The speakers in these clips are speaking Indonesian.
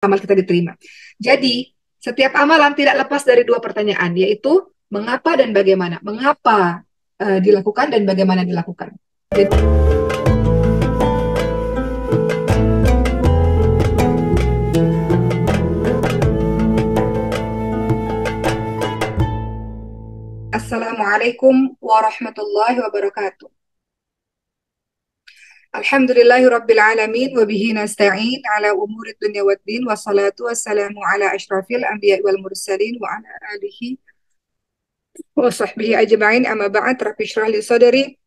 amal kita diterima. Jadi, setiap amalan tidak lepas dari dua pertanyaan, yaitu mengapa dan bagaimana. Mengapa dilakukan dan bagaimana dilakukan. Jadi, Assalamualaikum warahmatullahi wabarakatuh. Alhamdulillahi rabbil alamin wa bihi nasta'in ala umuri dunya waddin wassalatu wassalamu ala asyrafil anbiya wal mursalin wa ala alihi wa sahbihi ajma'in amma ba'd rabbi shrah li sadri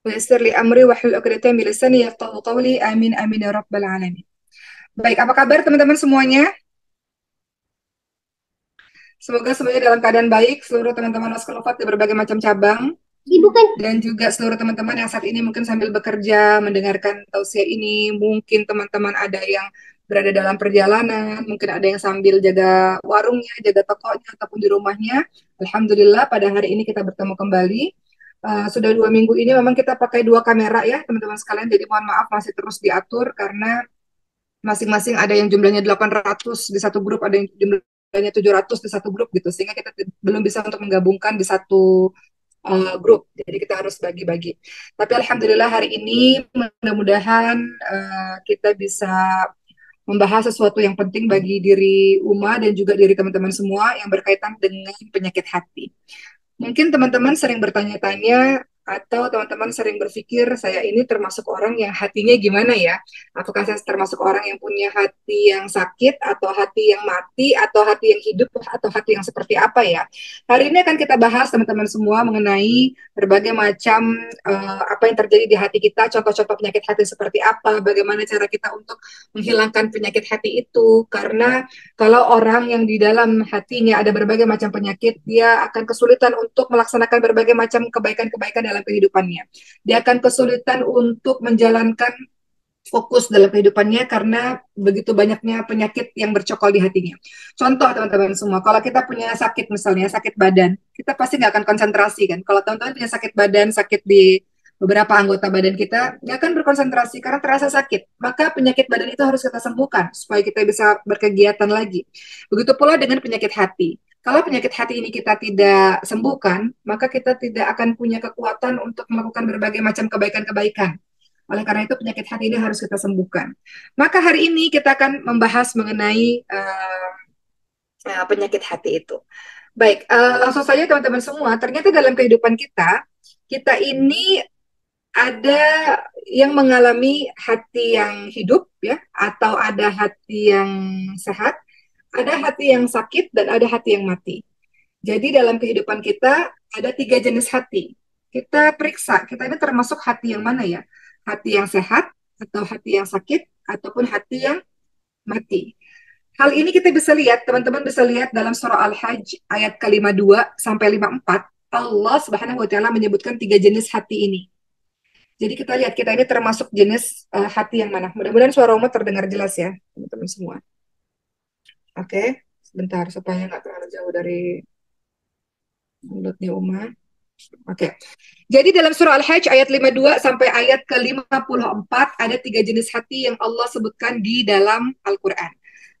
wa yassir li amri wa hlul 'uqdatam min lisani yafqahu qawli amin amin ya rabbal alamin. Baik, apa kabar teman-teman semuanya? Semoga semuanya dalam keadaan baik, seluruh teman-teman Waskolovat di berbagai macam cabang. Dan juga seluruh teman-teman yang saat ini mungkin sambil bekerja, mendengarkan tausiah ini. Mungkin teman-teman ada yang berada dalam perjalanan, mungkin ada yang sambil jaga warungnya, jaga tokonya, ataupun di rumahnya. Alhamdulillah pada hari ini kita bertemu kembali. Sudah 2 minggu ini memang kita pakai 2 kamera ya teman-teman sekalian, jadi mohon maaf masih terus diatur karena masing-masing ada yang jumlahnya 800 di satu grup, ada yang jumlahnya 700 di satu grup gitu, sehingga kita belum bisa untuk menggabungkan di satu grup, jadi kita harus bagi-bagi. Tapi alhamdulillah hari ini mudah-mudahan kita bisa membahas sesuatu yang penting bagi diri Uma dan juga diri teman-teman semua yang berkaitan dengan penyakit hati. Mungkin teman-teman sering bertanya-tanya atau teman-teman sering berpikir, saya ini termasuk orang yang hatinya gimana ya? Apakah saya termasuk orang yang punya hati yang sakit, atau hati yang mati, atau hati yang hidup, atau hati yang seperti apa ya? Hari ini akan kita bahas teman-teman semua mengenai berbagai macam apa yang terjadi di hati kita, contoh-contoh penyakit hati seperti apa, bagaimana cara kita untuk menghilangkan penyakit hati itu. Karena kalau orang yang di dalam hatinya ada berbagai macam penyakit, dia akan kesulitan untuk melaksanakan berbagai macam kebaikan-kebaikan dalam kehidupannya. Dia akan kesulitan untuk menjalankan fokus dalam kehidupannya karena begitu banyaknya penyakit yang bercokol di hatinya. Contoh teman-teman semua, kalau kita punya sakit misalnya, sakit badan, kita pasti nggak akan konsentrasi kan. Kalau teman-teman punya sakit badan, sakit di beberapa anggota badan kita, nggak akan berkonsentrasi karena terasa sakit. Maka penyakit badan itu harus kita sembuhkan supaya kita bisa berkegiatan lagi. Begitu pula dengan penyakit hati. Kalau penyakit hati ini kita tidak sembuhkan, maka kita tidak akan punya kekuatan untuk melakukan berbagai macam kebaikan-kebaikan. Oleh karena itu penyakit hati ini harus kita sembuhkan. Maka hari ini kita akan membahas mengenai penyakit hati itu. Baik, langsung saja teman-teman semua. Ternyata dalam kehidupan kita, kita ini ada yang mengalami hati yang hidup ya, atau ada hati yang sehat, ada hati yang sakit, dan ada hati yang mati. Jadi dalam kehidupan kita ada 3 jenis hati. Kita periksa, kita ini termasuk hati yang mana ya? Hati yang sehat, atau hati yang sakit, ataupun hati yang mati. Hal ini kita bisa lihat, teman-teman bisa lihat dalam surah Al-Hajj ayat ke-52 sampai 54. Allah Subhanahu wa taala menyebutkan 3 jenis hati ini. Jadi kita lihat kita ini termasuk jenis hati yang mana. Mudah-mudahan suara Uma terdengar jelas ya, teman-teman semua. Oke, sebentar supaya nggak terlalu jauh dari mulutnya Uma. Oke. Jadi dalam surah Al-Hajj ayat 52 sampai ayat ke-54 ada 3 jenis hati yang Allah sebutkan di dalam Al-Quran.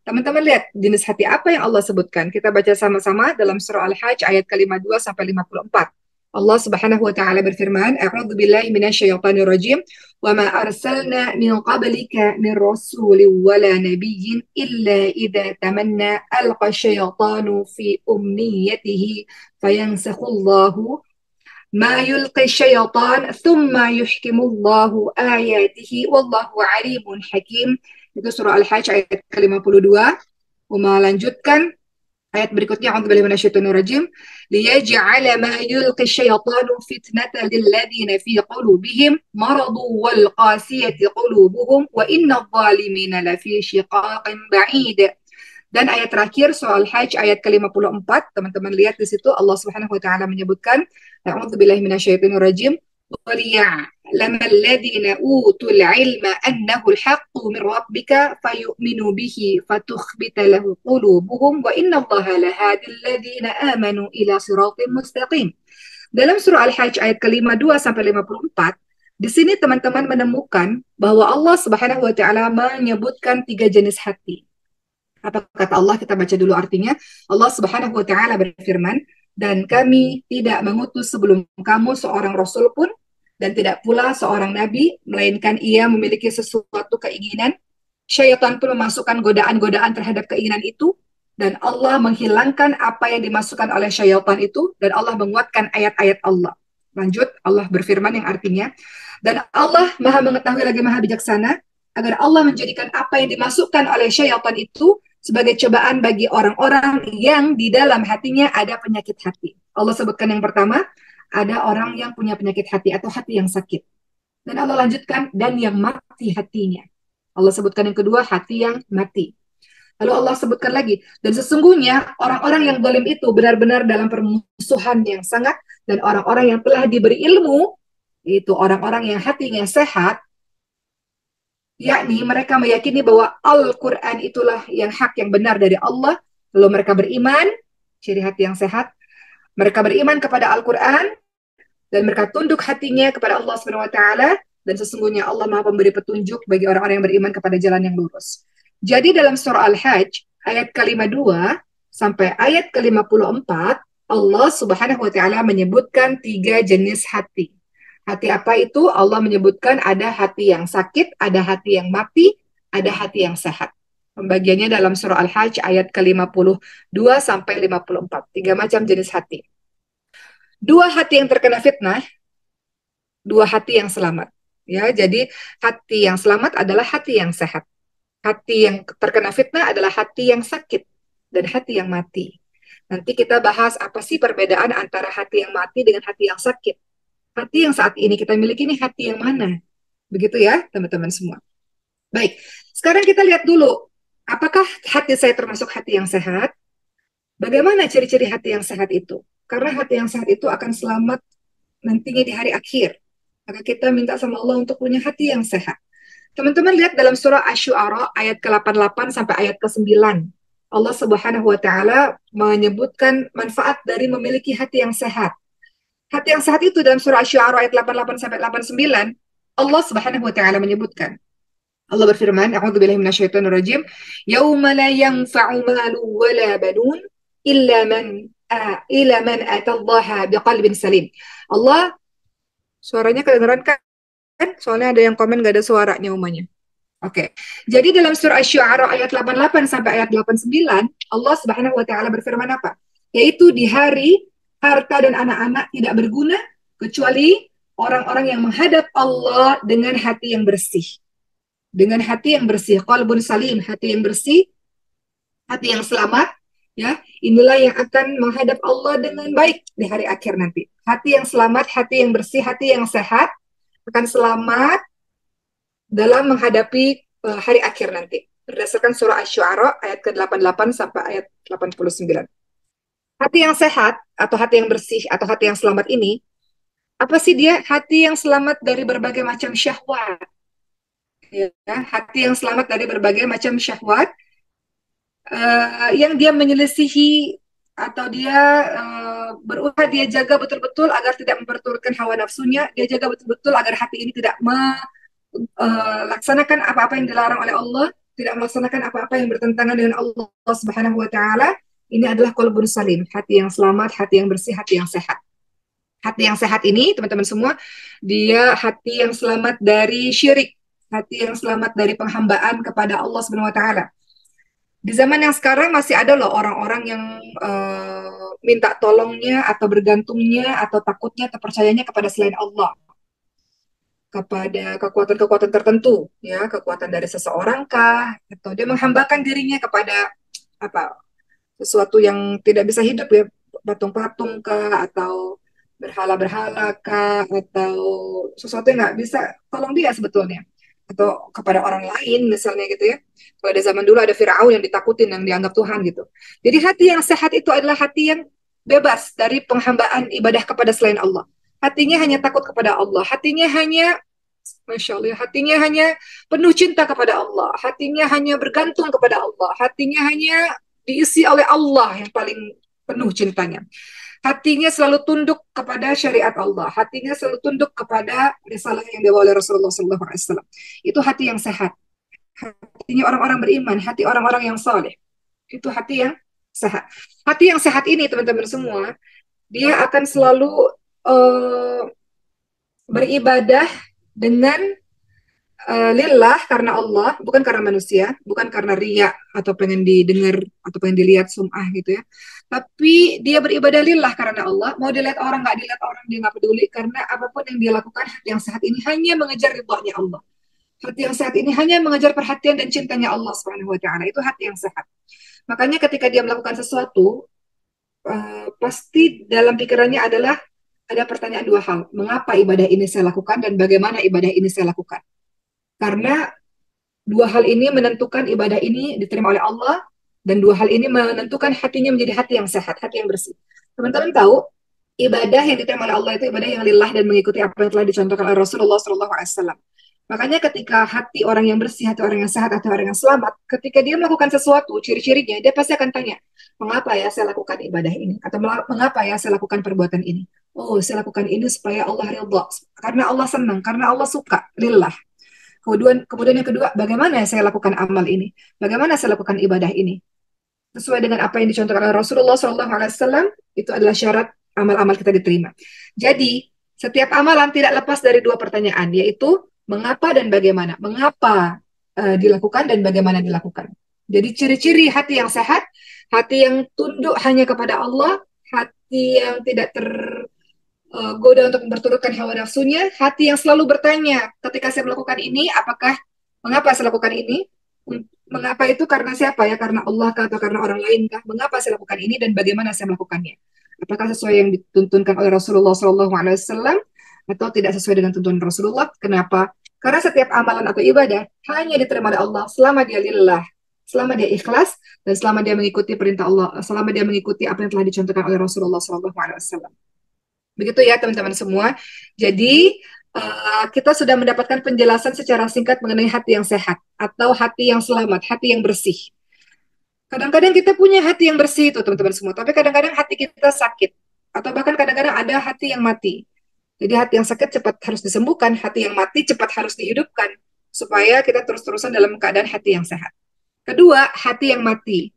Teman-teman lihat jenis hati apa yang Allah sebutkan. Kita baca sama-sama dalam surah Al-Hajj ayat ke-52 sampai 54. Allah Subhanahu wa taala berfirman, "A'udzu billahi minasyaitonir rajim. Wa ma arsalna min qablika min rasulin wala nabiyyin illa idza tamanna alqa syaitanu fi umniyatihi fayansakhullahu ma yulqi syaitan thumma yuhkimullahu ayatihi wallahu alimun hakim." Itu surah Al-Hajj ayat ke-52. Uma lanjutkan ayat berikutnya, a'udzubillahi minasyaitonir rajim, liyaj'ala ma yulqi syaitanu fitnatan lilladzina fi qulubihim maradu wal qasiyati qulubuhum wa innadh dhalimina lafi shiqaqin ba'id. Dan ayat terakhir soal Hajj ayat ke-54, teman-teman lihat di situ Allah Subhanahu wa taala menyebutkan, a'udzubillahi minasyaitonir rajim, وَلِيَعْلَمَ الَّذِينَ أُوتُوا الْعِلْمَ أَنَّهُ الْحَقُّ مِنْ رَبِّكَ فَيُؤْمِنُوا بِهِ فَتُخْبِتَ لَهُ قُلُوبُهُمْ وَإِنَّ اللَّهَ لَهَادِي الَّذِينَ آمَنُوا إِلَى صِرَاطٍ مُسْتَقِيمٍ. Dalam surah Al-Hajj ayat ke-52 sampai 54, di sini teman-teman menemukan bahwa Allah Subhanahu wa taala menyebutkan 3 jenis hati. Apa kata Allah? Kita baca dulu artinya. Allah Subhanahu wa taala berfirman, "Dan kami tidak mengutus sebelum kamu seorang rasul pun dan tidak pula seorang nabi melainkan ia memiliki sesuatu keinginan. Syaitan pun memasukkan godaan-godaan terhadap keinginan itu dan Allah menghilangkan apa yang dimasukkan oleh syaitan itu dan Allah menguatkan ayat-ayat Allah." Lanjut, Allah berfirman yang artinya, "Dan Allah Maha mengetahui lagi Maha bijaksana agar Allah menjadikan apa yang dimasukkan oleh syaitan itu sebagai cobaan bagi orang-orang yang di dalam hatinya ada penyakit hati." Allah sebutkan yang pertama, ada orang yang punya penyakit hati atau hati yang sakit. Dan Allah lanjutkan, dan yang mati hatinya. Allah sebutkan yang kedua, hati yang mati. Lalu Allah sebutkan lagi, dan sesungguhnya orang-orang yang zalim itu benar-benar dalam permusuhan yang sangat, dan orang-orang yang telah diberi ilmu, itu orang-orang yang hatinya sehat, yakni mereka meyakini bahwa Al-Quran itulah yang hak, yang benar dari Allah. Lalu mereka beriman, ciri hati yang sehat, mereka beriman kepada Al-Quran, dan mereka tunduk hatinya kepada Allah Subhanahu wa taala, dan sesungguhnya Allah Maha pemberi petunjuk bagi orang-orang yang beriman kepada jalan yang lurus. Jadi dalam surah Al-Hajj ayat ke-52 sampai ayat ke-54 Allah Subhanahu wa taala menyebutkan 3 jenis hati. Hati apa itu? Allah menyebutkan ada hati yang sakit, ada hati yang mati, ada hati yang sehat. Pembagiannya dalam surah Al-Hajj ayat ke-52 sampai 54. 3 macam jenis hati. 2 hati yang terkena fitnah, 2 hati yang selamat. Ya, jadi hati yang selamat adalah hati yang sehat. Hati yang terkena fitnah adalah hati yang sakit dan hati yang mati. Nanti kita bahas apa sih perbedaan antara hati yang mati dengan hati yang sakit. Hati yang saat ini kita miliki ini hati yang mana? Begitu ya, teman-teman semua. Baik, sekarang kita lihat dulu, apakah hati saya termasuk hati yang sehat? Bagaimana ciri-ciri hati yang sehat itu? Karena hati yang sehat itu akan selamat nantinya di hari akhir. Maka kita minta sama Allah untuk punya hati yang sehat. Teman-teman lihat dalam surah Asy-Syu'ara ayat ke-88 sampai ayat ke-9. Allah Subhanahu wa taala menyebutkan manfaat dari memiliki hati yang sehat. Hati yang sehat itu dalam surah Asy-Syu'ara ayat 88 sampai 89, Allah Subhanahu wa taala menyebutkan. Allah berfirman, A'udzubillahi minasyaitonir rajim, "Yauma la yanfa'u malu wa la banun illa man atallaha biqalbin salim." Allah, suaranya kedengeran kan? Soalnya ada yang komen gak ada suaranya umumnya. Oke. Jadi dalam surah Asy-Syu'ara ayat 88 sampai ayat 89, Allah Subhanahu wa taala berfirman apa? Yaitu di hari harta dan anak-anak tidak berguna kecuali orang-orang yang menghadap Allah dengan hati yang bersih. Dengan hati yang bersih, qalbun salim, hati yang bersih, hati yang selamat, ya. Inilah yang akan menghadap Allah dengan baik di hari akhir nanti. Hati yang selamat, hati yang bersih, hati yang sehat akan selamat dalam menghadapi hari akhir nanti. Berdasarkan surah Asy-Syu'ara ayat ke-88 sampai ayat 89. Hati yang sehat atau hati yang bersih atau hati yang selamat ini, apa sih dia? Hati yang selamat dari berbagai macam syahwat. Ya, hati yang selamat dari berbagai macam syahwat yang dia menyelisihi atau dia berusaha dia jaga betul-betul agar tidak memperturutkan hawa nafsunya, dia jaga betul-betul agar hati ini tidak melaksanakan apa-apa yang dilarang oleh Allah, tidak melaksanakan apa-apa yang bertentangan dengan Allah Subhanahu wa taala. Ini adalah qalbun salim, hati yang selamat, hati yang bersih, hati yang sehat. Hati yang sehat ini, teman-teman semua, dia hati yang selamat dari syirik, hati yang selamat dari penghambaan kepada Allah Subhanahu wa taala. Di zaman yang sekarang masih ada loh orang-orang yang minta tolongnya atau bergantungnya atau takutnya atau percayanya kepada selain Allah, kepada kekuatan-kekuatan tertentu, ya, kekuatan dari seseorang kah, atau dia menghambakan dirinya kepada apa, sesuatu yang tidak bisa hidup, ya, patung-patung kah, atau berhala-berhala kah, atau sesuatu yang nggak bisa tolong dia sebetulnya, atau kepada orang lain misalnya gitu ya. Kalau ada zaman dulu ada Firaun yang ditakutin, yang dianggap Tuhan gitu. Jadi hati yang sehat itu adalah hati yang bebas dari penghambaan ibadah kepada selain Allah. Hatinya hanya takut kepada Allah. Hatinya hanya, Masya Allah, hatinya hanya penuh cinta kepada Allah. Hatinya hanya bergantung kepada Allah. Hatinya hanya diisi oleh Allah yang paling penuh cintanya. Hatinya selalu tunduk kepada syariat Allah. Hatinya selalu tunduk kepada risalah yang dibawa oleh Rasulullah SAW. Itu hati yang sehat. Hatinya orang-orang beriman, hati orang-orang yang saleh. Itu hati yang sehat. Hati yang sehat ini teman-teman semua, dia akan selalu uh, beribadah dengan lillah, karena Allah, bukan karena manusia, bukan karena riya atau pengen didengar atau pengen dilihat sum'ah gitu ya. Tapi dia beribadah lillah karena Allah. Mau dilihat orang nggak dilihat orang dia nggak peduli, karena apapun yang dia lakukan, hati yang sehat ini hanya mengejar ridhonya Allah. Hati yang sehat ini hanya mengejar perhatian dan cintanya Allah Subhanahu wa taala. Itu hati yang sehat. Makanya ketika dia melakukan sesuatu, pasti dalam pikirannya adalah ada pertanyaan dua hal. Mengapa ibadah ini saya lakukan dan bagaimana ibadah ini saya lakukan? Karena dua hal ini menentukan ibadah ini diterima oleh Allah, dan dua hal ini menentukan hatinya menjadi hati yang sehat, hati yang bersih. Teman-teman tahu, ibadah yang diterima oleh Allah itu ibadah yang lillah dan mengikuti apa yang telah dicontohkan oleh Rasulullah SAW. Makanya ketika hati orang yang bersih, hati orang yang sehat, hati orang yang selamat, ketika dia melakukan sesuatu, ciri-cirinya, dia pasti akan tanya, mengapa ya saya lakukan ibadah ini? Atau mengapa ya saya lakukan perbuatan ini? Oh, saya lakukan ini supaya Allah ridha, karena Allah senang, karena Allah suka, lillah. Kemudian yang kedua, bagaimana saya lakukan amal ini? Bagaimana saya lakukan ibadah ini? Sesuai dengan apa yang dicontohkan oleh Rasulullah SAW, itu adalah syarat amal-amal kita diterima. Jadi, setiap amalan tidak lepas dari dua pertanyaan, yaitu mengapa dan bagaimana. Mengapa dilakukan dan bagaimana dilakukan. Jadi ciri-ciri hati yang sehat, hati yang tunduk hanya kepada Allah, hati yang tidak goda untuk berturutkan hawa nafsunya, hati yang selalu bertanya ketika saya melakukan ini, apakah mengapa saya lakukan ini? Mengapa itu karena siapa ya? Karena Allah kah atau karena orang lain kah? Mengapa saya lakukan ini dan bagaimana saya melakukannya? Apakah sesuai yang dituntunkan oleh Rasulullah SAW atau tidak sesuai dengan tuntunan Rasulullah? Kenapa? Karena setiap amalan atau ibadah hanya diterima oleh Allah selama dia lillah, selama dia ikhlas, dan selama dia mengikuti perintah Allah, selama dia mengikuti apa yang telah dicontohkan oleh Rasulullah SAW. Begitu ya teman-teman semua. Jadi kita sudah mendapatkan penjelasan secara singkat mengenai hati yang sehat atau hati yang selamat, hati yang bersih. Kadang-kadang kita punya hati yang bersih itu teman-teman semua, tapi kadang-kadang hati kita sakit atau bahkan kadang-kadang ada hati yang mati. Jadi hati yang sakit cepat harus disembuhkan, hati yang mati cepat harus dihidupkan supaya kita terus-terusan dalam keadaan hati yang sehat. Kedua, hati yang mati.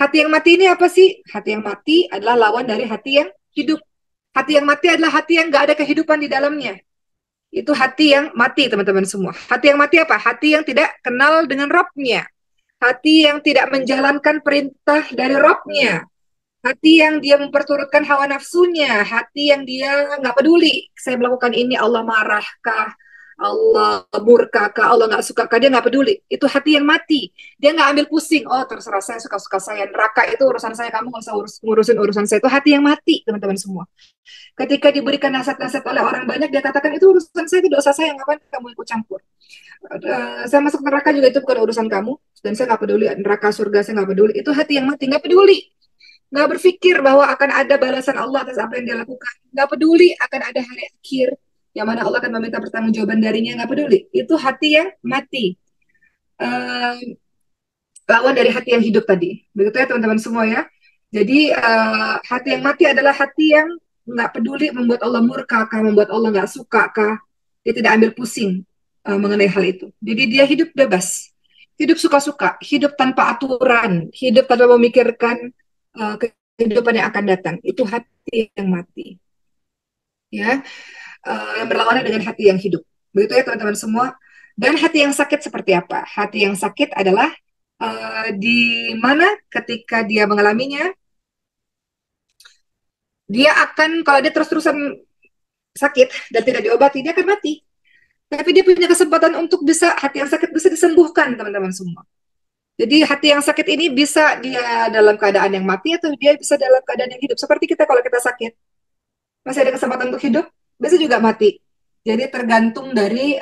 Hati yang mati ini apa sih? Hati yang mati adalah lawan dari hati yang hidup. Hati yang mati adalah hati yang gak ada kehidupan di dalamnya. Itu hati yang mati, teman-teman semua. Hati yang mati apa? Hati yang tidak kenal dengan Rabb-nya. Hati yang tidak menjalankan perintah dari Rabb-nya. Hati yang dia memperturutkan hawa nafsunya. Hati yang dia nggak peduli. Saya melakukan ini, Allah marahkah? Allah murka kah? Allah nggak suka kah? Dia nggak peduli. Itu hati yang mati. Dia nggak ambil pusing. Oh, terserah saya, suka-suka saya. Neraka itu urusan saya. Kamu nggak usah ngurusin urusan saya. Itu hati yang mati, teman-teman semua. Ketika diberikan nasihat-nasihat oleh orang banyak, dia katakan itu urusan saya, itu dosa saya, ngapain kamu ikut campur? Saya masuk neraka juga itu bukan urusan kamu, dan saya nggak peduli neraka surga, saya nggak peduli. Itu hati yang mati, nggak peduli, nggak berpikir bahwa akan ada balasan Allah atas apa yang dia lakukan, nggak peduli akan ada hari akhir yang mana Allah akan meminta pertanggungjawaban darinya, nggak peduli. Itu hati yang mati. Uh, Lawan dari hati yang hidup tadi, begitu ya teman-teman semua ya. Jadi hati yang mati adalah hati yang nggak peduli membuat Allah murka kah, membuat Allah nggak suka kah. Dia tidak ambil pusing mengenai hal itu. Jadi dia hidup bebas, hidup suka-suka, hidup tanpa aturan, hidup tanpa memikirkan kehidupan yang akan datang. Itu hati yang mati, ya, yang berlawanan dengan hati yang hidup. Begitu ya teman-teman semua. Dan hati yang sakit seperti apa? Hati yang sakit adalah di mana ketika dia mengalaminya, dia akan, kalau dia terus-terusan sakit dan tidak diobati, dia akan mati. Tapi dia punya kesempatan untuk bisa, hati yang sakit bisa disembuhkan, teman-teman semua. Jadi hati yang sakit ini bisa dia dalam keadaan yang mati atau dia bisa dalam keadaan yang hidup. Seperti kita kalau kita sakit, masih ada kesempatan untuk hidup, bisa juga mati. Jadi tergantung dari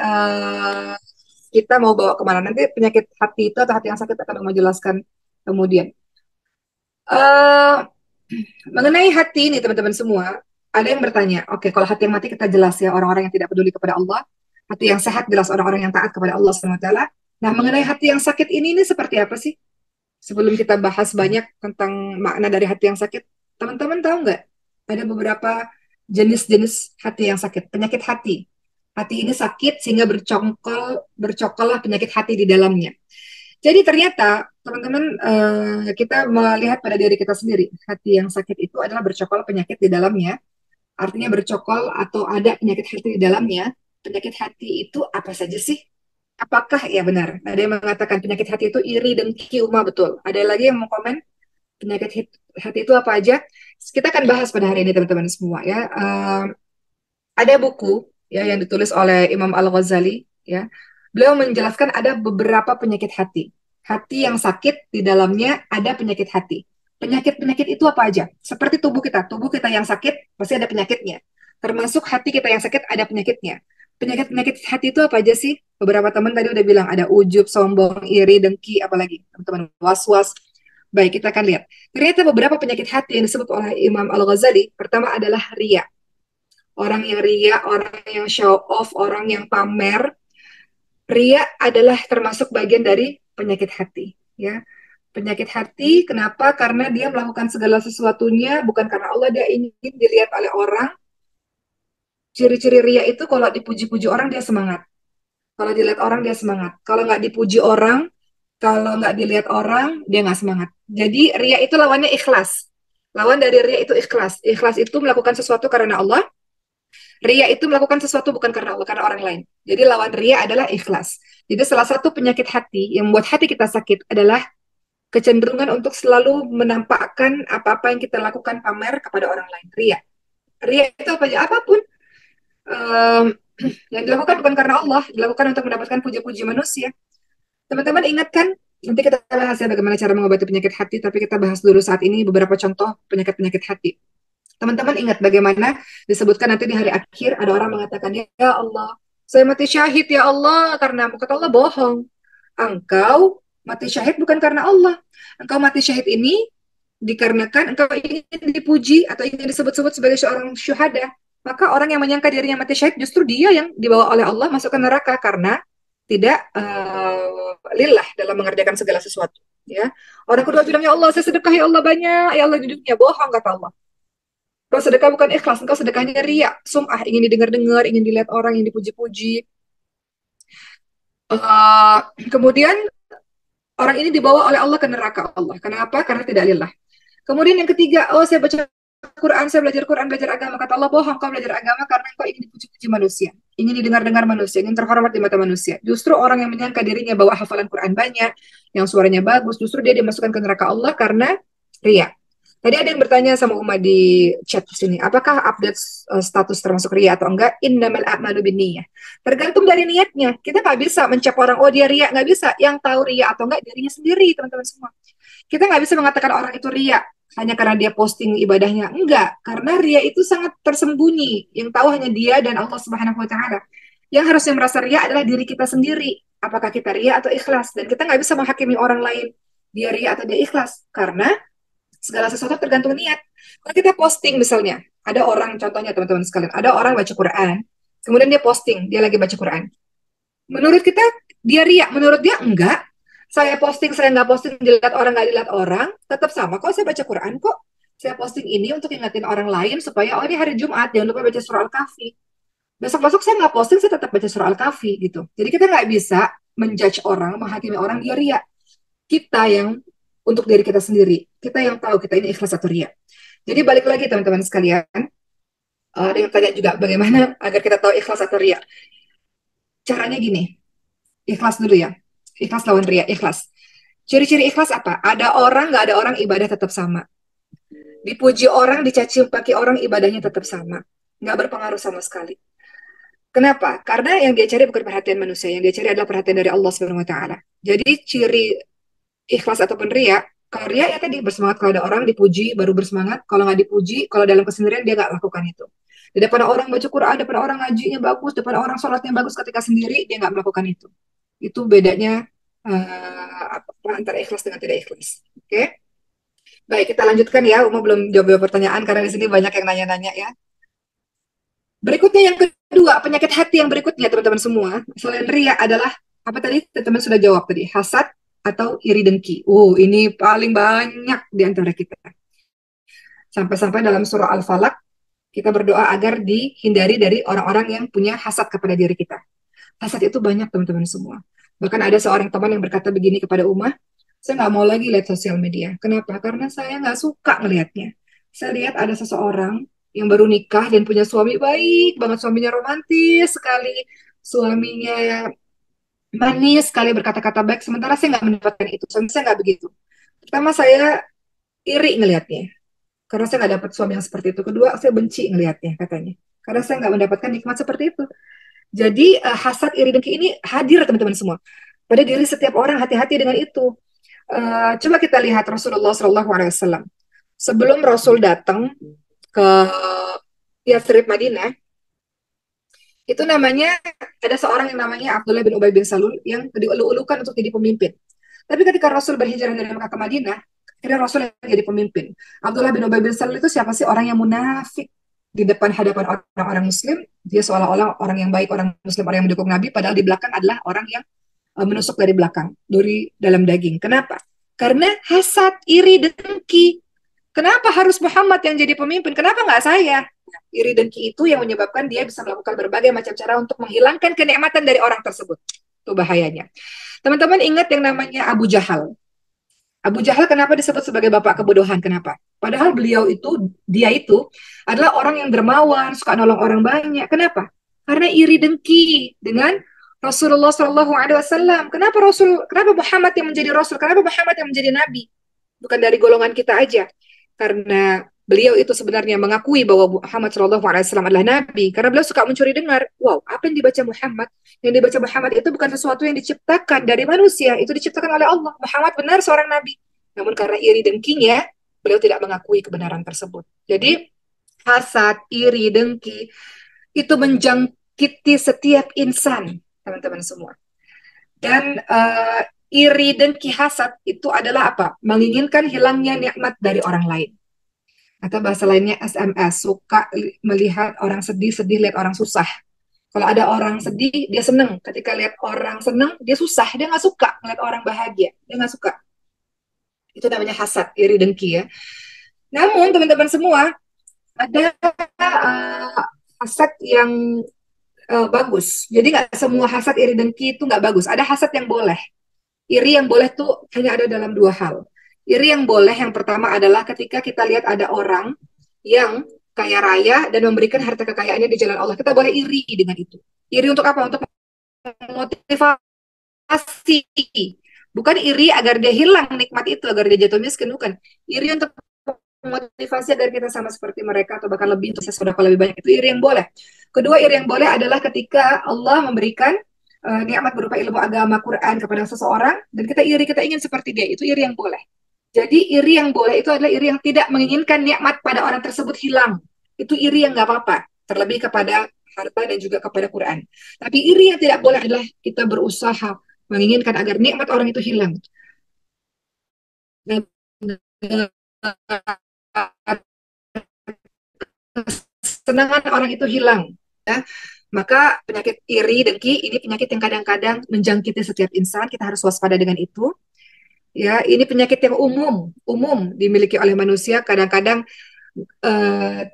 kita mau bawa kemana. Nanti penyakit hati itu atau hati yang sakit akan menjelaskan kemudian. Uh, Mengenai hati ini teman-teman semua, ada yang bertanya, oke, kalau hati yang mati kita jelas ya orang-orang yang tidak peduli kepada Allah, hati yang sehat jelas orang-orang yang taat kepada Allah SWT. Nah, mengenai hati yang sakit ini seperti apa sih? Sebelum kita bahas banyak tentang makna dari hati yang sakit, teman-teman tahu nggak? Ada beberapa jenis-jenis hati yang sakit, penyakit hati. Hati ini sakit sehingga bercokol lah penyakit hati di dalamnya. Jadi ternyata teman-teman kita melihat pada diri kita sendiri, hati yang sakit itu adalah bercokol penyakit di dalamnya. Artinya bercokol atau ada penyakit hati di dalamnya. Penyakit hati itu apa saja sih? Apakah ya benar? Ada yang mengatakan penyakit hati itu iri, dengki, uma, betul. Ada lagi yang mau komen penyakit hati itu apa aja? Kita akan bahas pada hari ini teman-teman semua ya. Ada buku ya yang ditulis oleh Imam Al-Ghazali ya. Beliau menjelaskan ada beberapa penyakit hati. Hati yang sakit di dalamnya ada penyakit hati. Penyakit-penyakit itu apa aja? Seperti tubuh kita. Tubuh kita yang sakit pasti ada penyakitnya. Termasuk hati kita yang sakit ada penyakitnya. Penyakit-penyakit hati itu apa aja sih? Beberapa teman tadi udah bilang ada ujub, sombong, iri, dengki, apalagi teman-teman was-was. Baik, kita akan lihat. Ternyata beberapa penyakit hati yang disebut oleh Imam Al-Ghazali, pertama adalah ria. Orang yang ria, orang yang show off, orang yang pamer. Ria adalah termasuk bagian dari penyakit hati, ya. Penyakit hati, kenapa? Karena dia melakukan segala sesuatunya bukan karena Allah, dia ingin dilihat oleh orang. Ciri-ciri ria itu kalau dipuji-puji orang dia semangat. Kalau dilihat orang dia semangat. Kalau nggak dipuji orang, kalau nggak dilihat orang, dia nggak semangat. Jadi ria itu lawannya ikhlas. Lawan dari ria itu ikhlas. Ikhlas itu melakukan sesuatu karena Allah. Ria itu melakukan sesuatu bukan karena Allah, karena orang lain. Jadi lawan ria adalah ikhlas. Jadi salah satu penyakit hati yang membuat hati kita sakit adalah kecenderungan untuk selalu menampakkan apa-apa yang kita lakukan pamer kepada orang lain. Ria. Ria itu apa aja? Apapun. Um, yang dilakukan bukan karena Allah, dilakukan untuk mendapatkan puji-puji manusia. Teman-teman ingat kan? Nanti kita bahas ya bagaimana cara mengobati penyakit hati, tapi kita bahas dulu saat ini beberapa contoh penyakit-penyakit hati. Teman-teman ingat bagaimana disebutkan nanti di hari akhir ada orang mengatakan, ya Allah, saya mati syahid ya Allah, karena kata Allah bohong. Engkau mati syahid bukan karena Allah. Engkau mati syahid ini dikarenakan engkau ingin dipuji atau ingin disebut-sebut sebagai seorang syuhada. Maka orang yang menyangka dirinya mati syahid justru dia yang dibawa oleh Allah masuk ke neraka karena tidak lillah dalam mengerjakan segala sesuatu. Ya, orang kedua bilang ya Allah saya sedekah ya Allah banyak, ya Allah di dunia bohong kata Allah. Kalau sedekah bukan ikhlas, engkau sedekahnya ria, sum'ah, ingin didengar-dengar, ingin dilihat orang, ingin dipuji-puji. Kemudian orang ini dibawa oleh Allah ke neraka Allah. Kenapa? Karena tidak lillah. Kemudian yang ketiga, oh saya baca Quran, saya belajar Quran, belajar agama. Kata Allah, bohong kau belajar agama karena kau ingin dipuji-puji manusia. Ingin didengar-dengar manusia, ingin terhormat di mata manusia. Justru orang yang menyangka dirinya bawa hafalan Quran banyak, yang suaranya bagus, justru dia dimasukkan ke neraka Allah karena ria. Tadi ada yang bertanya sama Uma di chat sini, apakah update status termasuk ria atau enggak? Innamal a'malu binniyah. Tergantung dari niatnya. Kita nggak bisa mencap orang, oh dia ria, nggak bisa. Yang tahu ria atau enggak dirinya sendiri, teman-teman semua. Kita nggak bisa mengatakan orang itu ria hanya karena dia posting ibadahnya. Enggak, karena ria itu sangat tersembunyi. Yang tahu hanya dia dan Allah Subhanahu wa taala. Yang harusnya merasa ria adalah diri kita sendiri. Apakah kita ria atau ikhlas? Dan kita nggak bisa menghakimi orang lain dia ria atau dia ikhlas karena segala sesuatu tergantung niat. Kalau kita posting misalnya, ada orang contohnya teman-teman sekalian, ada orang baca Quran, kemudian dia posting, dia lagi baca Quran. Menurut kita dia ria, menurut dia enggak. Saya posting, saya nggak posting, dilihat orang nggak dilihat orang, tetap sama kok saya baca Quran kok. Saya posting ini untuk ingatin orang lain supaya oh ini hari Jumat jangan lupa baca surah Al-Kahfi. Besok-besok saya nggak posting, saya tetap baca surah Al-Kahfi gitu. Jadi kita nggak bisa menjudge orang, menghakimi orang dia ria. Kita yang untuk diri kita sendiri, kita yang tahu kita ini ikhlas atau ria. Jadi balik lagi teman-teman sekalian, ada yang tanya juga bagaimana agar kita tahu ikhlas atau ria. Caranya gini, ikhlas dulu ya. Ikhlas lawan ria, ikhlas. Ciri-ciri ikhlas apa? Ada orang, nggak ada orang, ibadah tetap sama. Dipuji orang, dicaci maki orang, ibadahnya tetap sama. Nggak berpengaruh sama sekali. Kenapa? Karena yang dia cari bukan perhatian manusia, yang dia cari adalah perhatian dari Allah Subhanahu wa taala. Jadi ciri ikhlas ataupun ria, kalau ria ya tadi bersemangat kalau ada orang dipuji baru bersemangat, kalau nggak dipuji, kalau dalam kesendirian dia nggak lakukan itu. Di depan orang baca Quran, depan orang ngajinya bagus, depan orang sholatnya bagus, ketika sendiri dia nggak melakukan itu. Itu bedanya antara ikhlas dengan tidak ikhlas. Oke? Okay? Baik, kita lanjutkan ya. Uma belum jawab pertanyaan karena di sini banyak yang nanya-nanya ya. Berikutnya yang kedua, penyakit hati yang berikutnya teman-teman semua, selain ria adalah apa tadi? Teman-teman sudah jawab tadi, hasad atau iri dengki. Ini paling banyak di antara kita. Sampai-sampai dalam surah Al-Falaq kita berdoa agar dihindari dari orang-orang yang punya hasad kepada diri kita. Hasad itu banyak teman-teman semua. Bahkan ada seorang teman yang berkata begini kepada Umar, saya nggak mau lagi lihat sosial media. Kenapa? Karena saya nggak suka melihatnya. Saya lihat ada seseorang yang baru nikah dan punya suami baik banget, suaminya romantis sekali, suaminya manis sekali berkata-kata baik, sementara saya nggak mendapatkan itu. Suami saya nggak begitu. Pertama, saya iri ngelihatnya karena saya nggak dapat suami yang seperti itu. Kedua, saya benci ngelihatnya katanya karena saya nggak mendapatkan nikmat seperti itu. Jadi hasad, iri, dengki ini hadir teman-teman semua pada diri setiap orang. Hati-hati dengan itu. Coba kita lihat Rasulullah SAW sebelum Rasul datang ke Yathrib Madinah, itu namanya ada seorang yang namanya Abdullah bin Ubay bin Salul yang diulu-ulukan untuk jadi pemimpin. Tapi ketika Rasul berhijrah dari Mekah ke Madinah, akhirnya Rasul yang jadi pemimpin. Abdullah bin Ubay bin Salul itu siapa sih? Orang yang munafik di depan hadapan orang-orang Muslim. Dia seolah-olah orang yang baik, orang Muslim, orang yang mendukung Nabi, padahal di belakang adalah orang yang menusuk dari belakang, duri dalam daging. Kenapa? Karena hasad, iri, dengki. Kenapa harus Muhammad yang jadi pemimpin? Kenapa nggak saya? Iri dengki itu yang menyebabkan dia bisa melakukan berbagai macam cara untuk menghilangkan kenikmatan dari orang tersebut. Itu bahayanya. Teman-teman ingat yang namanya Abu Jahal. Abu Jahal kenapa disebut sebagai bapak kebodohan? Kenapa? Padahal dia itu adalah orang yang dermawan, suka nolong orang banyak. Kenapa? Karena iri dengki dengan Rasulullah Shallallahu Alaihi Wasallam. Kenapa Muhammad yang menjadi Rasul? Kenapa Muhammad yang menjadi Nabi? Bukan dari golongan kita aja. Karena beliau itu sebenarnya mengakui bahwa Muhammad Shallallahu Alaihi Wasallam adalah Nabi. Karena beliau suka mencuri dengar. Wow, apa yang dibaca Muhammad? Yang dibaca Muhammad itu bukan sesuatu yang diciptakan dari manusia. Itu diciptakan oleh Allah. Muhammad benar seorang Nabi. Namun karena iri dengkinya, beliau tidak mengakui kebenaran tersebut. Jadi hasad, iri, dengki itu menjangkiti setiap insan, teman-teman semua. Dan iri, dengki, hasad itu adalah apa? Menginginkan hilangnya nikmat dari orang lain. Atau bahasa lainnya SMS, suka melihat orang sedih, sedih lihat orang susah. Kalau ada orang sedih, dia seneng. Ketika lihat orang seneng, dia susah. Dia nggak suka melihat orang bahagia. Dia nggak suka. Itu namanya hasad, iri, dengki ya. Namun teman-teman semua, ada hasad yang bagus. Jadi nggak semua hasad, iri, dengki itu nggak bagus. Ada hasad yang boleh. Iri yang boleh tuh hanya ada dalam dua hal. Iri yang boleh yang pertama adalah ketika kita lihat ada orang yang kaya raya dan memberikan harta kekayaannya di jalan Allah. Kita boleh iri dengan itu. Iri untuk apa? Untuk memotivasi. Bukan iri agar dia hilang nikmat itu, agar dia jatuh miskin, bukan. Iri untuk memotivasi agar kita sama seperti mereka atau bahkan lebih, untuk sedekah lebih banyak. Itu iri yang boleh. Kedua, iri yang boleh adalah ketika Allah memberikan nikmat berupa ilmu agama Quran kepada seseorang dan kita iri, kita ingin seperti dia. Itu iri yang boleh. Jadi iri yang boleh itu adalah iri yang tidak menginginkan nikmat pada orang tersebut hilang. Itu iri yang nggak apa-apa. Terlebih kepada harta dan juga kepada Quran. Tapi iri yang tidak boleh adalah kita berusaha menginginkan agar nikmat orang itu hilang. Dan kesenangan orang itu hilang. Ya. Maka penyakit iri, dengki, ini penyakit yang kadang-kadang menjangkiti setiap insan. Kita harus waspada dengan itu. Ya, ini penyakit yang umum dimiliki oleh manusia. Kadang-kadang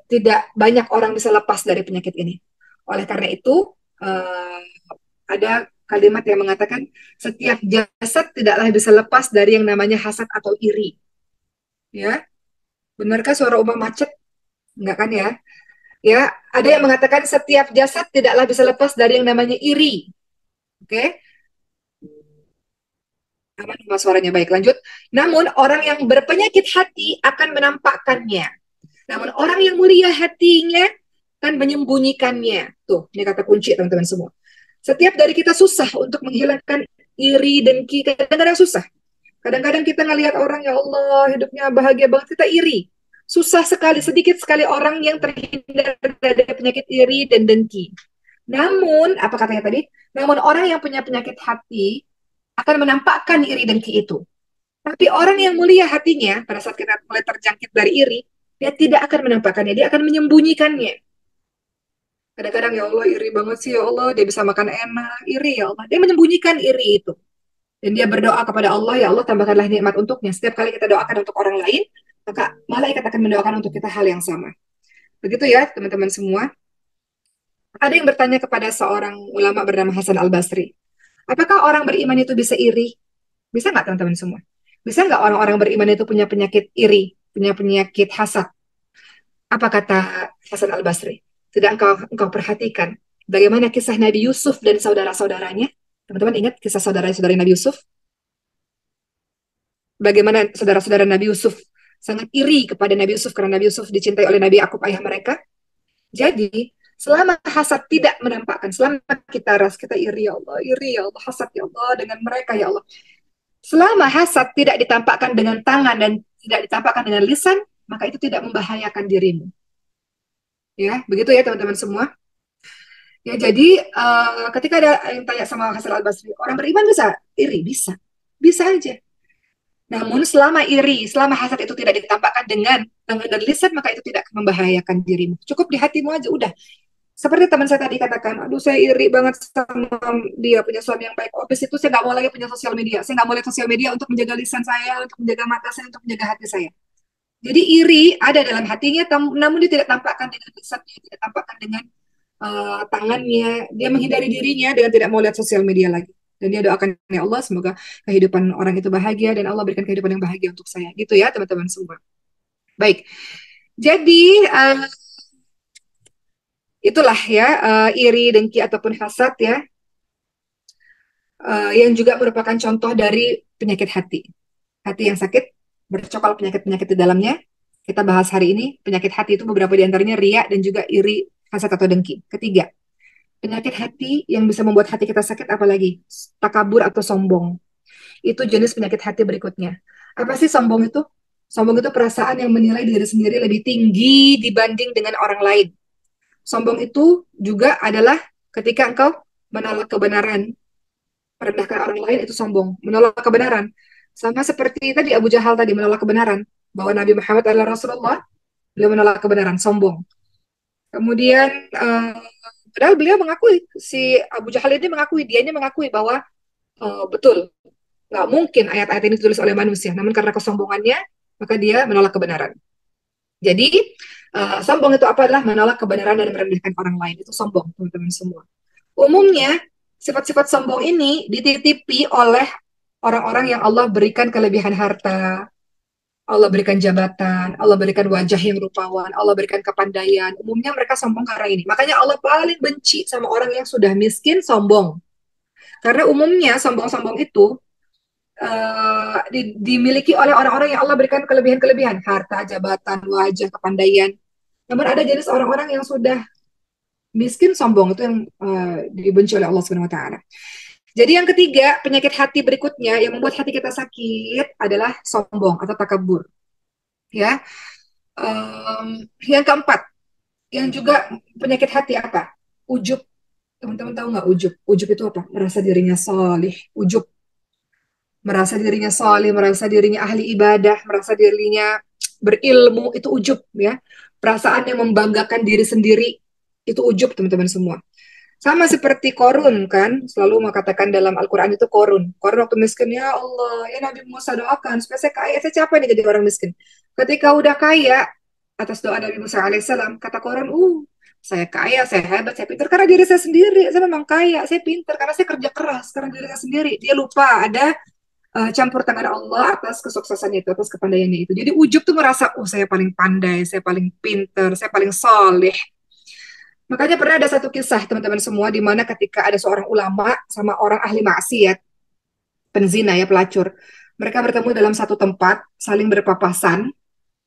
tidak banyak orang bisa lepas dari penyakit ini. Oleh karena itu, ada kalimat yang mengatakan setiap jasad tidaklah bisa lepas dari yang namanya hasad atau iri. Ya, benarkah suara Uma macet? Enggak kan ya? Ya, ada yang mengatakan setiap jasad tidaklah bisa lepas dari yang namanya iri. Oke? Aman, suaranya baik. Lanjut. Namun orang yang berpenyakit hati akan menampakkannya. Namun orang yang mulia hatinya akan menyembunyikannya. Tuh, ini kata kunci teman-teman semua. Setiap dari kita susah untuk menghilangkan iri, dengki. Kadang-kadang susah. Kadang-kadang kita ngelihat orang, ya Allah, hidupnya bahagia banget. Kita iri. Susah sekali, sedikit sekali orang yang terhindar dari penyakit iri dan dengki. Namun, apa katanya tadi? Namun orang yang punya penyakit hati akan menampakkan iri dengki itu. Tapi orang yang mulia hatinya, pada saat kita mulai terjangkit dari iri, dia tidak akan menampakkannya, dia akan menyembunyikannya. Kadang-kadang, ya Allah, iri banget sih, ya Allah, dia bisa makan enak, iri ya Allah. Dia menyembunyikan iri itu. Dan dia berdoa kepada Allah, ya Allah, tambahkanlah nikmat untuknya. Setiap kali kita doakan untuk orang lain, maka malaikat akan mendoakan untuk kita hal yang sama. Begitu ya, teman-teman semua. Ada yang bertanya kepada seorang ulama bernama Hasan Al-Basri. Apakah orang beriman itu bisa iri? Bisa nggak teman-teman semua? Bisa nggak orang-orang beriman itu punya penyakit iri, punya penyakit hasad? Apa kata Hasan Al-Basri? Tidak engkau perhatikan bagaimana kisah Nabi Yusuf dan saudara-saudaranya? Teman-teman ingat kisah saudara-saudara Nabi Yusuf? Bagaimana saudara-saudara Nabi Yusuf sangat iri kepada Nabi Yusuf karena Nabi Yusuf dicintai oleh Nabi Yakub ayah mereka? Jadi, selama hasad tidak menampakkan, selama kita ras, kita iri ya Allah, hasad ya Allah dengan mereka ya Allah. Selama hasad tidak ditampakkan dengan tangan dan tidak ditampakkan dengan lisan, maka itu tidak membahayakan dirimu. Ya, begitu ya teman-teman semua. Ya, jadi ketika ada yang tanya sama Hasan Al-Basri, orang beriman bisa iri? Bisa. Bisa aja. Namun selama iri, selama hasad itu tidak ditampakkan dengan tangan dan lisan, maka itu tidak membahayakan dirimu. Cukup di hatimu aja, udah. Seperti teman saya tadi katakan, aduh saya iri banget sama dia punya suami yang baik. Habis itu saya nggak mau lagi punya sosial media. Saya nggak mau lihat sosial media untuk menjaga lisan saya, untuk menjaga mata saya, untuk menjaga hati saya. Jadi iri ada dalam hatinya, namun dia tidak tampakkan dengan lisannya, tidak tampakkan dengan tangannya. Dia menghindari dirinya dengan tidak mau lihat sosial media lagi. Dan dia doakan, ya Allah, semoga kehidupan orang itu bahagia dan Allah berikan kehidupan yang bahagia untuk saya. Gitu ya, teman-teman semua. Baik. Jadi, itulah ya, iri, dengki, ataupun hasad ya, yang juga merupakan contoh dari penyakit hati. Hati yang sakit, bercokol penyakit-penyakit di dalamnya. Kita bahas hari ini, penyakit hati itu beberapa diantaranya ria dan juga iri, hasad atau dengki. Ketiga, penyakit hati yang bisa membuat hati kita sakit apalagi? Takabur atau sombong. Itu jenis penyakit hati berikutnya. Apa sih sombong itu? Sombong itu perasaan yang menilai diri sendiri lebih tinggi dibanding dengan orang lain. Sombong itu juga adalah ketika engkau menolak kebenaran, merendahkan orang lain, itu sombong, menolak kebenaran. Sama seperti tadi Abu Jahal tadi menolak kebenaran, bahwa Nabi Muhammad adalah Rasulullah, beliau menolak kebenaran, sombong. Kemudian padahal beliau mengakui, si Abu Jahal ini mengakui, dia ini mengakui bahwa betul, nggak mungkin ayat-ayat ini ditulis oleh manusia, namun karena kesombongannya, maka dia menolak kebenaran. Jadi, sombong itu apa adalah menolak kebenaran dan merendahkan orang lain. Itu sombong, teman-teman semua. Umumnya, sifat-sifat sombong ini dititipi oleh orang-orang yang Allah berikan kelebihan harta, Allah berikan jabatan, Allah berikan wajah yang rupawan, Allah berikan kepandaian. Umumnya mereka sombong karena ini. Makanya Allah paling benci sama orang yang sudah miskin, sombong. Karena umumnya sombong-sombong itu dimiliki oleh orang-orang yang Allah berikan kelebihan-kelebihan, harta, jabatan, wajah, kepandaian. Namun ada jenis orang-orang yang sudah miskin, sombong, itu yang dibenci oleh Allah Subhanahu Wa Taala. Jadi yang ketiga, penyakit hati berikutnya yang membuat hati kita sakit adalah sombong atau takabur. Ya, yang keempat, yang juga penyakit hati apa? Ujub. Teman-teman tahu nggak ujub? Ujub itu apa? Merasa dirinya solih. Ujub, merasa dirinya solih, merasa dirinya ahli ibadah, merasa dirinya berilmu, itu ujub ya. Perasaan yang membanggakan diri sendiri, itu ujub teman-teman semua. Sama seperti Korun kan, selalu mengatakan dalam Al-Quran itu Korun. Korun waktu miskin, ya Allah, ya Nabi Musa doakan supaya saya kaya, saya capek nih jadi orang miskin. Ketika udah kaya, atas doa Nabi Musa alaihissalam, kata Korun, saya kaya, saya hebat, saya pintar karena diri saya sendiri. Saya memang kaya, saya pintar karena saya kerja keras karena diri saya sendiri. Dia lupa ada campur tangan Allah atas kesuksesannya itu, atas kepandaiannya itu. Jadi ujub tuh merasa, saya paling pandai, saya paling pintar, saya paling soleh. Makanya pernah ada satu kisah teman-teman semua di mana ketika ada seorang ulama sama orang ahli maksiat, penzina ya, pelacur. Mereka bertemu dalam satu tempat, saling berpapasan,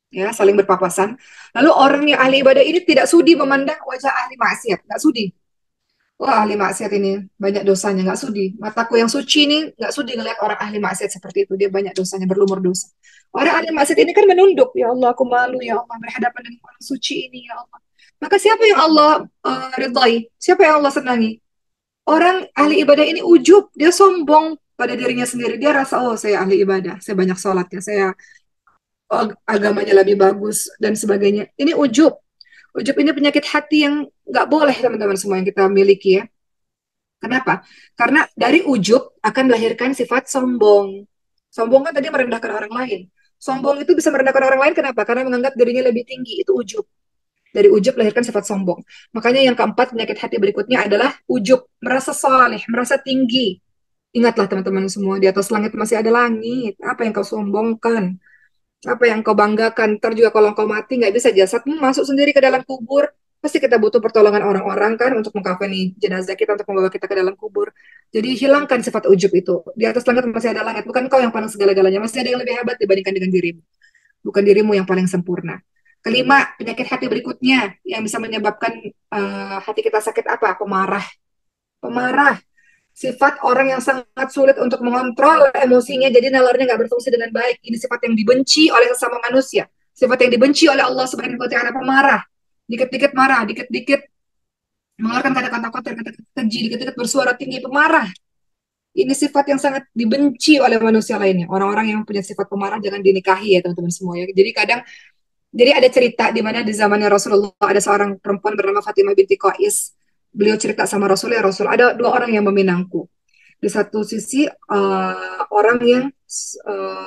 ya, saling berpapasan. Lalu orang yang ahli ibadah ini tidak sudi memandang wajah ahli maksiat, nggak sudi. Wah, ahli maksiat ini banyak dosanya, nggak sudi. Mataku yang suci ini nggak sudi ngelihat orang ahli maksiat seperti itu, dia banyak dosanya, berlumur dosa. Orang ahli maksiat ini kan menunduk, ya Allah, aku malu, ya Allah, berhadapan dengan orang suci ini, ya Allah. Maka siapa yang Allah ridhai? Siapa yang Allah senangi? Orang ahli ibadah ini ujub, dia sombong pada dirinya sendiri. Dia rasa, saya ahli ibadah, saya banyak sholatnya, saya agamanya lebih bagus, dan sebagainya. Ini ujub. Ujub ini penyakit hati yang nggak boleh teman-teman semua yang kita miliki ya. Kenapa? Karena dari ujub akan melahirkan sifat sombong. Sombong kan tadi merendahkan orang lain. Sombong itu bisa merendahkan orang lain, kenapa? Karena menganggap dirinya lebih tinggi, itu ujub. Dari ujub melahirkan sifat sombong. Makanya yang keempat penyakit hati berikutnya adalah ujub, merasa saleh, merasa tinggi. Ingatlah teman-teman semua, di atas langit masih ada langit. Apa yang kau sombongkan? Apa yang kau banggakan? Ntar juga kalau kau mati, nggak bisa jasadmu masuk sendiri ke dalam kubur. Pasti kita butuh pertolongan orang-orang kan untuk mengkafani jenazah kita, untuk membawa kita ke dalam kubur. Jadi hilangkan sifat ujub itu. Di atas langit masih ada langit. Bukan kau yang paling segala-galanya. Masih ada yang lebih hebat dibandingkan dengan dirimu. Bukan dirimu yang paling sempurna. Kelima, penyakit hati berikutnya yang bisa menyebabkan hati kita sakit apa? Pemarah. Pemarah. Sifat orang yang sangat sulit untuk mengontrol emosinya, jadi nalarnya nggak berfungsi dengan baik. Ini sifat yang dibenci oleh sesama manusia. Sifat yang dibenci oleh Allah Subhanahu wa taala, pemarah. Dikit-dikit marah, dikit-dikit mengeluarkan kata-kata kotor, kata-kata keji, dikit-dikit bersuara tinggi, pemarah. Ini sifat yang sangat dibenci oleh manusia lainnya. Orang-orang yang punya sifat pemarah jangan dinikahi ya teman-teman semua ya. Jadi kadang, jadi ada cerita di mana di zamannya Rasulullah ada seorang perempuan bernama Fatimah binti Qais. Beliau cerita sama Rasul, ya Rasul, ada dua orang yang meminangku. Di satu sisi orang yang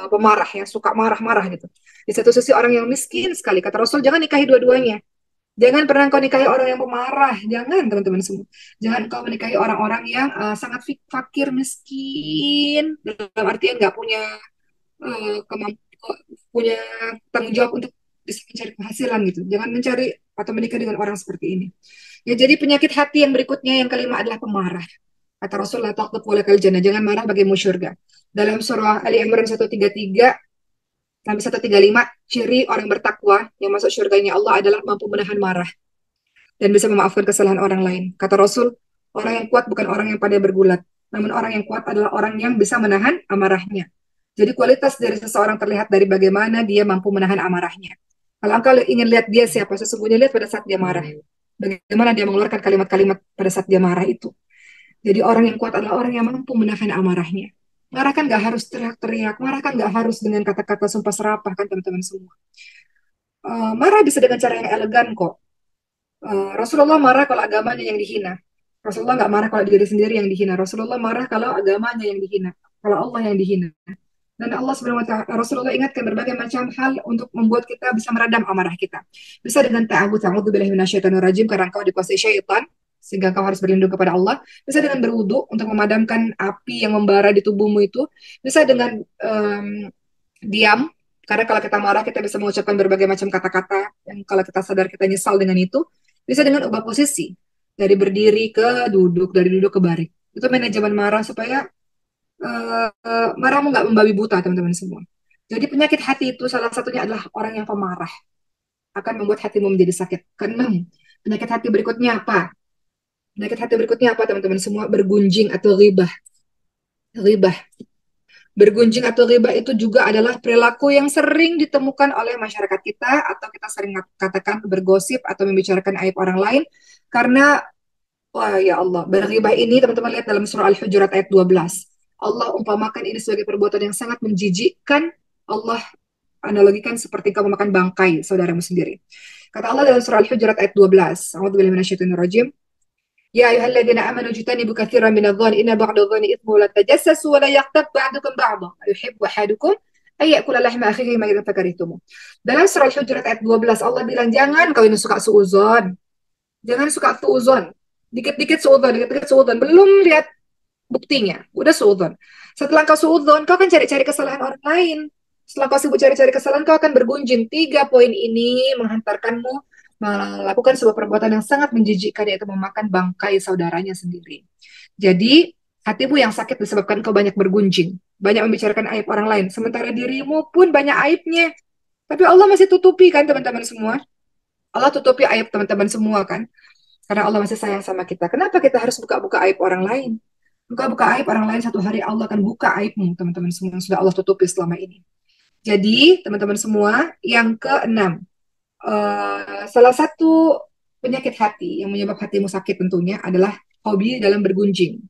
pemarah, yang suka marah-marah gitu. Di satu sisi orang yang miskin sekali. Kata Rasul, jangan nikahi dua-duanya. Jangan pernah kau nikahi orang yang pemarah. Jangan, teman-teman semua. Jangan kau menikahi orang-orang yang sangat fakir, miskin. Dalam artian nggak punya punya tanggung jawab untuk bisa mencari penghasilan gitu. Jangan mencari atau menikah dengan orang seperti ini. Ya, jadi penyakit hati yang berikutnya yang kelima adalah pemarah. Kata Rasulullah, taqut walakal jannah, jangan marah bagimu syurga. Dalam surah Ali Imran 133 sampai 135, ciri orang bertakwa yang masuk syurganya Allah adalah mampu menahan marah dan bisa memaafkan kesalahan orang lain. Kata Rasul, orang yang kuat bukan orang yang pandai bergulat, namun orang yang kuat adalah orang yang bisa menahan amarahnya. Jadi kualitas dari seseorang terlihat dari bagaimana dia mampu menahan amarahnya. Kalau engkau ingin lihat dia siapa, sesungguhnya lihat pada saat dia marah. Bagaimana dia mengeluarkan kalimat-kalimat pada saat dia marah itu. Jadi orang yang kuat adalah orang yang mampu menahan amarahnya. Marah kan nggak harus teriak-teriak, marah kan nggak harus dengan kata-kata sumpah serapah kan teman-teman semua. Marah bisa dengan cara yang elegan kok. Rasulullah marah kalau agamanya yang dihina. Rasulullah nggak marah kalau diri sendiri yang dihina. Rasulullah marah kalau agamanya yang dihina, kalau Allah yang dihina. Dan Allah Subhanahu wa taala, Rasulullah ingatkan berbagai macam hal untuk membuat kita bisa meredam amarah kita. Bisa dengan ta'awudzu billahi minasyaitonir rajim karena engkau dikuasai syaitan sehingga engkau harus berlindung kepada Allah. Bisa dengan berwudu untuk memadamkan api yang membara di tubuhmu itu. Bisa dengan diam karena kalau kita marah kita bisa mengucapkan berbagai macam kata-kata yang kalau kita sadar kita nyesal dengan itu. Bisa dengan ubah posisi dari berdiri ke duduk, dari duduk ke baring. Itu manajemen marah supaya marahmu nggak membabi buta teman-teman semua. Jadi penyakit hati itu salah satunya adalah orang yang pemarah akan membuat hatimu menjadi sakit. Keenam, penyakit hati berikutnya apa? Penyakit hati berikutnya apa teman-teman semua? Bergunjing atau ribah. Ribah. Bergunjing atau ribah itu juga adalah perilaku yang sering ditemukan oleh masyarakat kita atau kita sering katakan bergosip atau membicarakan aib orang lain karena wah ya Allah, berghibah ini teman-teman lihat dalam surah Al-Hujurat ayat 12. Allah umpamakan ini sebagai perbuatan yang sangat menjijikkan. Allah analogikan seperti kamu makan bangkai saudaramu sendiri. Kata Allah dalam surah Al-Hujurat ayat 12. A'udzubillahi minasyaitonirrajim. Ya ayyuhalladzina amanu jtanibu katsiran minadh-dhanni inna ba'dadh-dhanni ithmun la tajassasu wa la yaghtab ba'dukum ba'dhan. Ayuhibbu ahadukum ay ya'kula lahma akhihi maytan fakarihtum. Dalam surah Al-Hujurat ayat 12 Allah bilang jangan kau ini suka suudzon. Jangan suka suudzon. Dikit-dikit suudzon, dikit-dikit suudzon. Belum lihat buktinya, udah suudzon. Setelah kau suudzon, kau akan cari-cari kesalahan orang lain. Setelah kau sibuk cari-cari kesalahan, kau akan bergunjing. 3 poin ini menghantarkanmu melakukan sebuah perbuatan yang sangat menjijikkan, yaitu memakan bangkai saudaranya sendiri. Jadi, hatimu yang sakit disebabkan kau banyak bergunjing, banyak membicarakan aib orang lain. Sementara dirimu pun banyak aibnya. Tapi Allah masih tutupi kan teman-teman semua. Allah tutupi aib teman-teman semua kan. Karena Allah masih sayang sama kita. Kenapa kita harus buka-buka aib orang lain? Buka-buka aib orang lain, satu hari Allah akan buka aibmu, teman-teman semua yang sudah Allah tutupi selama ini. Jadi, teman-teman semua, yang keenam, salah satu penyakit hati yang menyebabkan hatimu sakit tentunya adalah hobi dalam bergunjing.